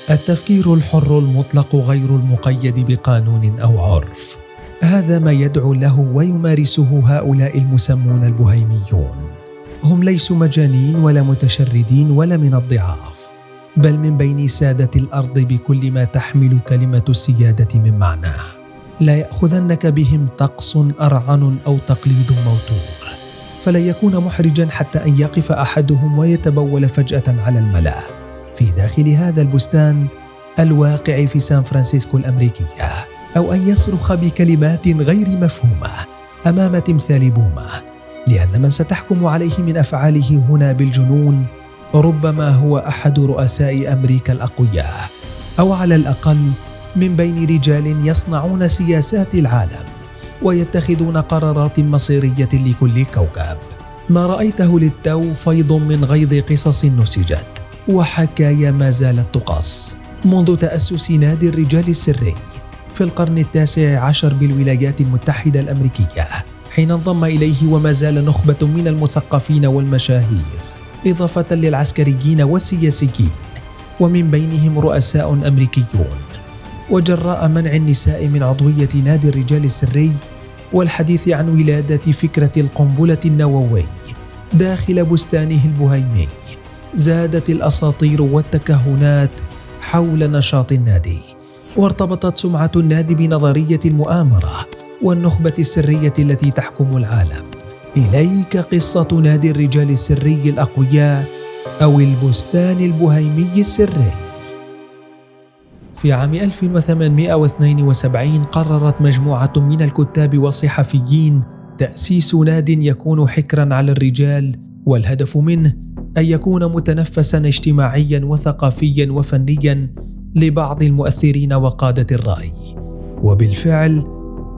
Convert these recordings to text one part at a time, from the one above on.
التفكير الحر المطلق غير المقيد بقانون أو عرف، هذا ما يدعو له ويمارسه هؤلاء المسمون البهيميون. هم ليسوا مجانين ولا متشردين ولا من الضعاف، بل من بين سادة الأرض بكل ما تحمل كلمة السيادة من معناه. لا يأخذنك بهم طقس أرعن أو تقليد موتور، فلا يكون محرجا حتى أن يقف أحدهم ويتبول فجأة على الملأ في داخل هذا البستان الواقع في سان فرانسيسكو الأمريكية، أو أن يصرخ بكلمات غير مفهومة أمام تمثال بوما، لأن من ستحكم عليه من أفعاله هنا بالجنون ربما هو أحد رؤساء أمريكا الأقوياء، أو على الأقل من بين رجال يصنعون سياسات العالم ويتخذون قرارات مصيرية لكل كوكب. ما رأيته للتو فيض من غيظ قصص نسجت وحكايا ما زالت تقص منذ تأسس نادي الرجال السري في القرن 19 بالولايات المتحدة الأمريكية، حين انضم إليه وما زال نخبة من المثقفين والمشاهير، إضافة للعسكريين والسياسيين، ومن بينهم رؤساء أمريكيون. وجراء منع النساء من عضوية نادي الرجال السري والحديث عن ولادة فكرة القنبلة النووي داخل بستانه البهيمي، زادت الأساطير والتكهنات حول نشاط النادي، وارتبطت سمعة النادي بنظرية المؤامرة والنخبة السرية التي تحكم العالم. إليك قصة نادي الرجال السري الأقوياء أو البستان البهيمي السري. في عام 1872 قررت مجموعة من الكتاب والصحفيين تأسيس ناد يكون حكرا على الرجال، والهدف منه أن يكون متنفسا اجتماعيا وثقافيا وفنيا لبعض المؤثرين وقادة الرأي. وبالفعل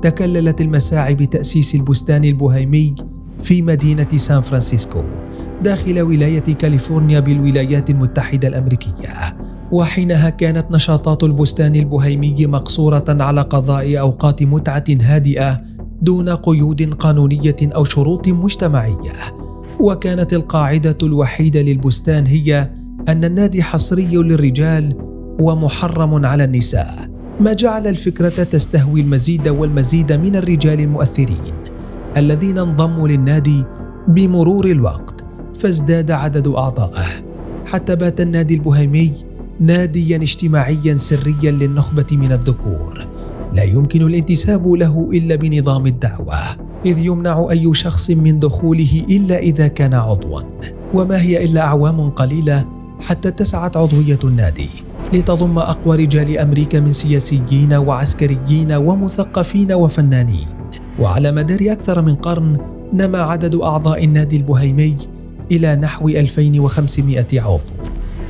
تكللت المساعي بتأسيس البستان البهيمي في مدينة سان فرانسيسكو داخل ولاية كاليفورنيا بالولايات المتحدة الأمريكية. وحينها كانت نشاطات البستان البهيمي مقصورة على قضاء أوقات متعة هادئة دون قيود قانونية أو شروط مجتمعية. وكانت القاعدة الوحيدة للبستان هي أن النادي حصري للرجال ومحرم على النساء، ما جعل الفكرة تستهوي المزيد والمزيد من الرجال المؤثرين الذين انضموا للنادي بمرور الوقت، فازداد عدد أعضائه حتى بات النادي البهيمي ناديا اجتماعيا سريا للنخبة من الذكور، لا يمكن الانتساب له إلا بنظام الدعوة، إذ يمنع أي شخص من دخوله إلا إذا كان عضوا. وما هي إلا أعوام قليلة حتى اتسعت عضوية النادي لتضم أقوى رجال أمريكا من سياسيين وعسكريين ومثقفين وفنانين. وعلى مدار أكثر من قرن نما عدد أعضاء النادي البهيمي إلى نحو 2500 عضو،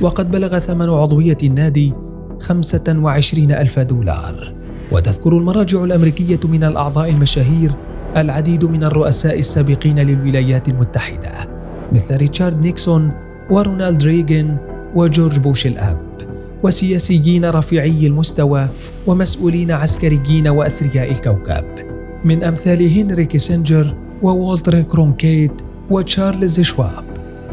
وقد بلغ ثمن عضوية النادي 25,000 دولار. وتذكر المراجع الأمريكية من الأعضاء المشاهير العديد من الرؤساء السابقين للولايات المتحدة مثل ريتشارد نيكسون ورونالد ريغان وجورج بوش الأب، وسياسيين رفيعي المستوى ومسؤولين عسكريين وأثرياء الكوكب من أمثال هنري كيسنجر ووالتر كرونكيت وتشارلز شواب،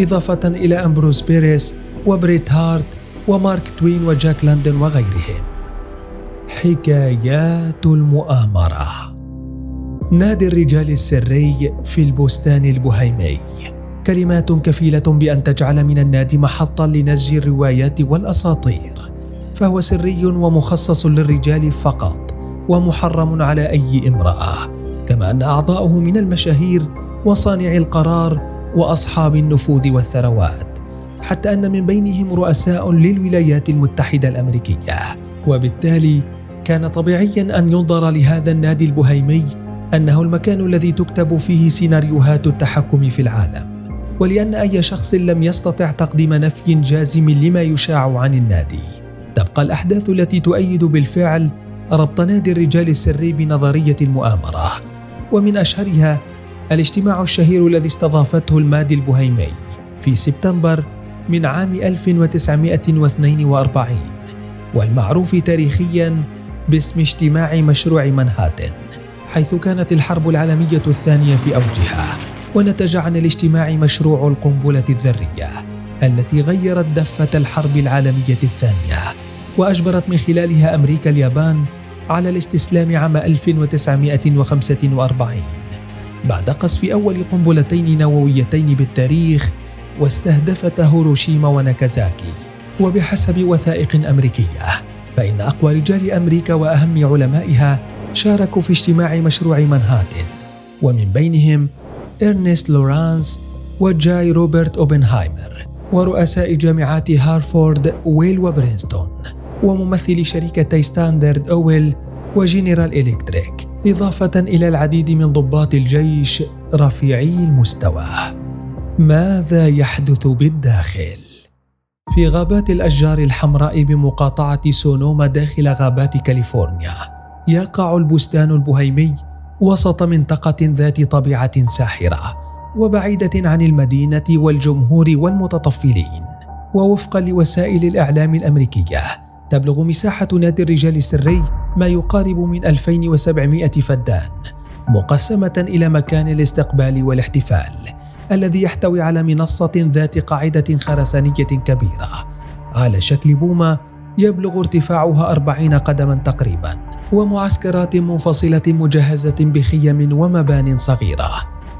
إضافة إلى أمبروز بيريس وبريت هارت ومارك توين وجاك لندن وغيرهم. حكايات المؤامرة. نادي الرجال السري في البستان البهيمي، كلمات كفيلة بأن تجعل من النادي محطا لنسج الروايات والأساطير، فهو سري ومخصص للرجال فقط ومحرم على أي امرأة، كما أن أعضاؤه من المشاهير وصانع القرار وأصحاب النفوذ والثروات، حتى أن من بينهم رؤساء للولايات المتحدة الأمريكية. وبالتالي كان طبيعيا أن ينظر لهذا النادي البهيمي أنه المكان الذي تكتب فيه سيناريوهات التحكم في العالم، ولأن أي شخص لم يستطع تقديم نفي جازم لما يشاع عن النادي. تبقى الأحداث التي تؤيد بالفعل ربط نادي الرجال السري بنظرية المؤامرة، ومن أشهرها الاجتماع الشهير الذي استضافته النادي البهيمي في سبتمبر من عام 1942، والمعروف تاريخيا باسم اجتماع مشروع منهاتن، حيث كانت الحرب العالمية الثانية في أوجها، ونتج عن الاجتماع مشروع القنبلة الذرية التي غيرت دفة الحرب العالمية الثانية وأجبرت من خلالها أمريكا اليابان على الاستسلام عام 1945 بعد قصف أول قنبلتين نوويتين بالتاريخ واستهدفتا هيروشيما وناكازاكي. وبحسب وثائق أمريكية فإن أقوى رجال أمريكا وأهم علمائها شاركوا في اجتماع مشروع مانهاتن، ومن بينهم إرنست لورانس وجاي روبرت أوبنهايمر، ورؤساء جامعات هارفورد ويل وبرينستون، وممثلي شركتي ستاندرد أويل وجنرال إلكتريك، إضافة إلى العديد من ضباط الجيش رفيعي المستوى. ماذا يحدث بالداخل؟ في غابات الأشجار الحمراء بمقاطعة سونوما داخل غابات كاليفورنيا يقع البستان البهيمي وسط منطقة ذات طبيعة ساحرة وبعيدة عن المدينة والجمهور والمتطفلين. ووفقا لوسائل الإعلام الأمريكية تبلغ مساحة نادي الرجال السري ما يقارب من 2700 فدان، مقسمة إلى مكان الاستقبال والاحتفال الذي يحتوي على منصة ذات قاعدة خرسانية كبيرة على شكل بومة يبلغ ارتفاعها 40 قدما تقريبا، ومعسكرات منفصلة مجهزة بخيم ومبان صغيرة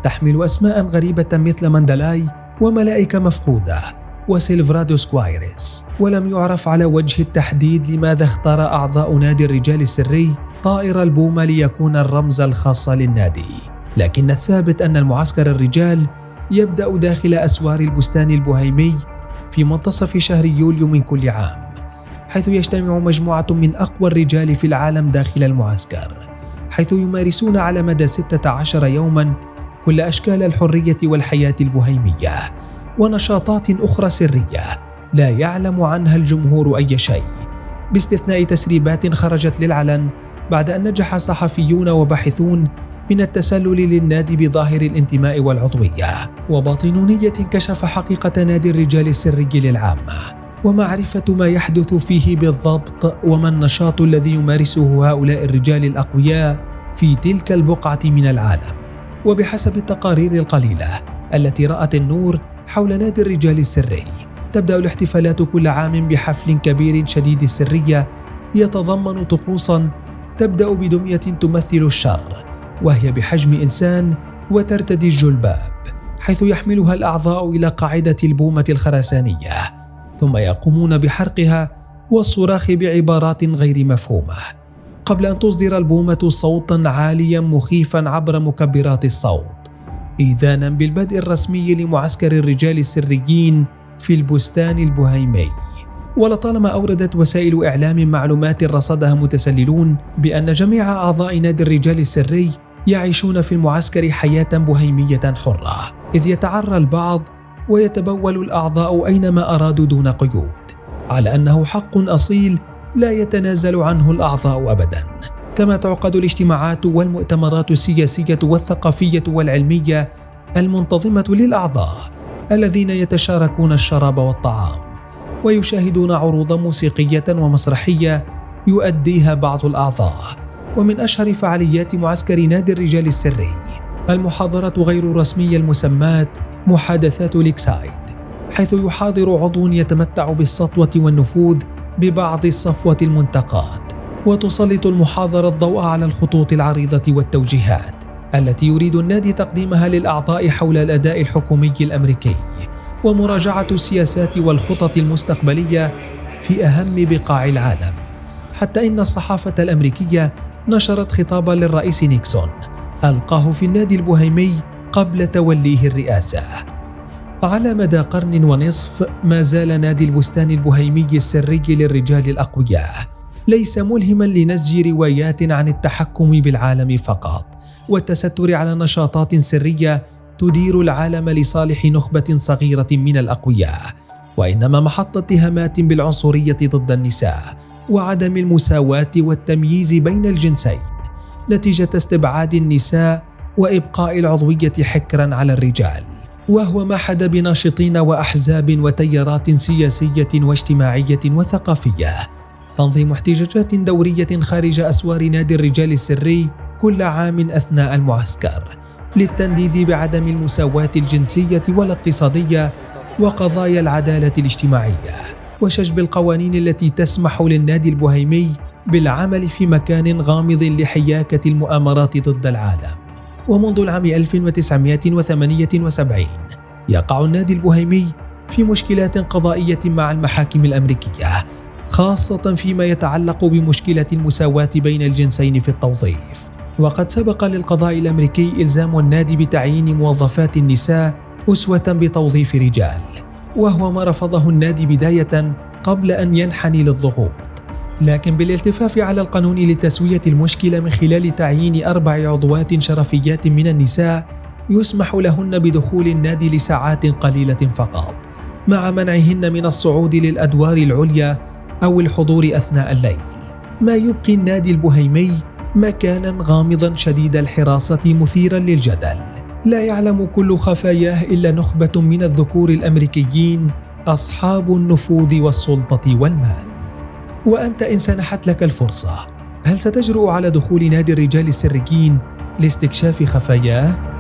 تحمل أسماء غريبة مثل ماندالاي وملائكة مفقودة وسيلفرادو سكوايرس. ولم يعرف على وجه التحديد لماذا اختار أعضاء نادي الرجال السري طائر البومة ليكون الرمز الخاص للنادي، لكن الثابت أن المعسكر الرجال يبدأ داخل أسوار البستان البهيمي في منتصف شهر يوليو من كل عام، حيث يجتمع مجموعة من أقوى الرجال في العالم داخل المعسكر، حيث يمارسون على مدى 16 يوما كل أشكال الحرية والحياة البهيمية ونشاطات أخرى سرية لا يعلم عنها الجمهور أي شيء، باستثناء تسريبات خرجت للعلن بعد أن نجح صحفيون وباحثون من التسلل للنادي بظاهر الانتماء والعضوية. وباطنونية كشف حقيقة نادي الرجال السري للعامة ومعرفة ما يحدث فيه بالضبط وما النشاط الذي يمارسه هؤلاء الرجال الأقوياء في تلك البقعة من العالم. وبحسب التقارير القليلة التي رأت النور حول نادي الرجال السري، تبدأ الاحتفالات كل عام بحفل كبير شديد السرية يتضمن طقوسا تبدأ بدمية تمثل الشر وهي بحجم إنسان وترتدي الجلباب، حيث يحملها الأعضاء إلى قاعدة البومة الخرسانية ثم يقومون بحرقها والصراخ بعبارات غير مفهومة قبل أن تصدر البومة صوتا عاليا مخيفا عبر مكبرات الصوت، إذانا بالبدء الرسمي لمعسكر الرجال السريين في البستان البهيمي. ولطالما أوردت وسائل إعلام معلومات رصدها متسللون بأن جميع أعضاء نادي الرجال السري يعيشون في المعسكر حياة بهيمية حرة، إذ يتعرى البعض ويتبول الأعضاء أينما أرادوا دون قيود، على أنه حق أصيل لا يتنازل عنه الأعضاء أبدا. كما تعقد الاجتماعات والمؤتمرات السياسية والثقافية والعلمية المنتظمة للأعضاء الذين يتشاركون الشراب والطعام ويشاهدون عروضا موسيقية ومسرحية يؤديها بعض الأعضاء. ومن أشهر فعاليات معسكر نادي الرجال السري المحاضرة غير الرسمية المسماة محادثات ليكسايد، حيث يحاضر عضو يتمتع بالسطوة والنفوذ ببعض الصفوة المنتقات، وتسلط المحاضرة الضوء على الخطوط العريضة والتوجيهات التي يريد النادي تقديمها للأعضاء حول الأداء الحكومي الأمريكي ومراجعة السياسات والخطط المستقبلية في أهم بقاع العالم، حتى إن الصحافة الأمريكية نشرت خطابا للرئيس نيكسون ألقاه في النادي البهيمي قبل توليه الرئاسة. على مدى قرن ونصف ما زال نادي البستان البهيمي السري للرجال الأقوياء ليس ملهما لنسج روايات عن التحكم بالعالم فقط والتستر على نشاطات سرية تدير العالم لصالح نخبة صغيرة من الأقوياء، وإنما محط اتهامات بالعنصرية ضد النساء وعدم المساواة والتمييز بين الجنسين نتيجة استبعاد النساء وإبقاء العضوية حكرا على الرجال، وهو ما حدا بناشطين وأحزاب وتيارات سياسية واجتماعية وثقافية تنظيم احتجاجات دورية خارج أسوار نادي الرجال السري كل عام أثناء المعسكر للتنديد بعدم المساواة الجنسية والاقتصادية وقضايا العدالة الاجتماعية، وشجب القوانين التي تسمح للنادي البوهيمي بالعمل في مكان غامض لحياكة المؤامرات ضد العالم. ومنذ العام 1978 يقع النادي البوهيمي في مشكلات قضائية مع المحاكم الأمريكية، خاصة فيما يتعلق بمشكلة المساواة بين الجنسين في التوظيف. وقد سبق للقضاء الأمريكي إلزام النادي بتعيين موظفات النساء أسوة بتوظيف رجال، وهو ما رفضه النادي بداية قبل أن ينحني للضغوط. لكن بالالتفاف على القانون لتسوية المشكلة من خلال تعيين 4 عضوات شرفيات من النساء يسمح لهن بدخول النادي لساعات قليلة فقط، مع منعهن من الصعود للأدوار العليا أو الحضور أثناء الليل، ما يبقي النادي البوهيمي مكانا غامضا شديد الحراسة مثيرا للجدل، لا يعلم كل خفاياه إلا نخبة من الذكور الأمريكيين أصحاب النفوذ والسلطة والمال. وأنت إن سنحت لك الفرصة، هل ستجرؤ على دخول نادي الرجال السريين لاستكشاف خفاياه؟